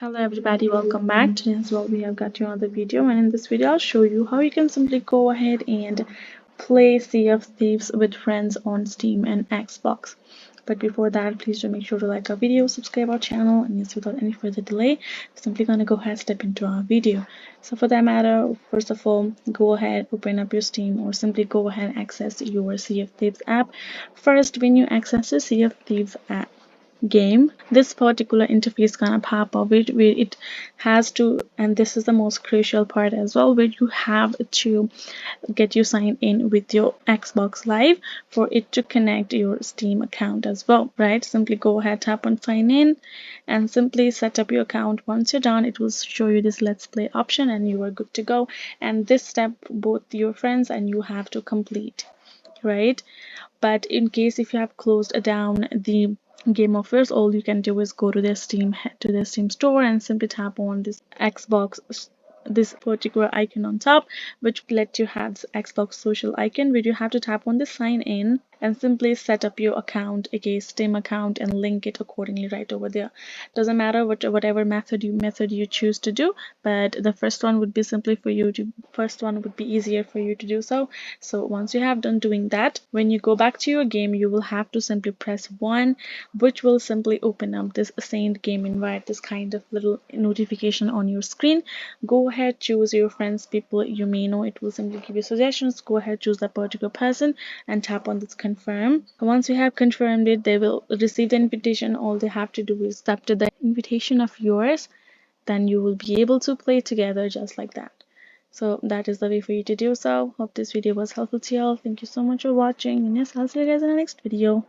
Hello everybody, welcome back. Today as well we have got you another video, and in this video I'll show you how you can simply go ahead and play Sea of Thieves with friends on Steam and Xbox. But before that, please do make sure to like our video, subscribe our channel, and yes, without any further delay, we're simply gonna go ahead and step into our video. So for that matter, first of all, go ahead, open up your Steam, or simply go ahead and access your Sea of Thieves app. First, when you access the Sea of Thieves app game, this particular interface gonna pop up where it has to, and this is the most crucial part as well, where you have to get you signed in with your Xbox Live for it to connect your Steam account as well, right? Simply go ahead, tap on sign in, and simply set up your account. Once you're done, it will show you this let's play option and you are good to go. And this step both your friends and you have to complete, right? But in case if you have closed down the game offers, all you can do is go to their Steam store and simply tap on this Xbox, this particular icon on top, which let you have this Xbox social icon, where you have to tap on the sign in and simply set up your account, a Steam account, and link it accordingly right over there. Doesn't matter whatever method you choose to do, but the first one would be simply for you to first one would be easier for you to do so. So once you have done doing that, when you go back to your game, you will have to simply press 1, which will simply open up this assigned game invite, this kind of little notification on your screen. Go ahead, choose your friends, people you may know. It will simply give you suggestions. Go ahead, choose that particular person and tap on this confirm. Once you have confirmed it, they will receive the invitation. All they have to do is accept the invitation of yours, then you will be able to play together just like that. So that is the way for you to do so. Hope this video was helpful to you all. Thank you so much for watching, and yes, I'll see you guys in the next video.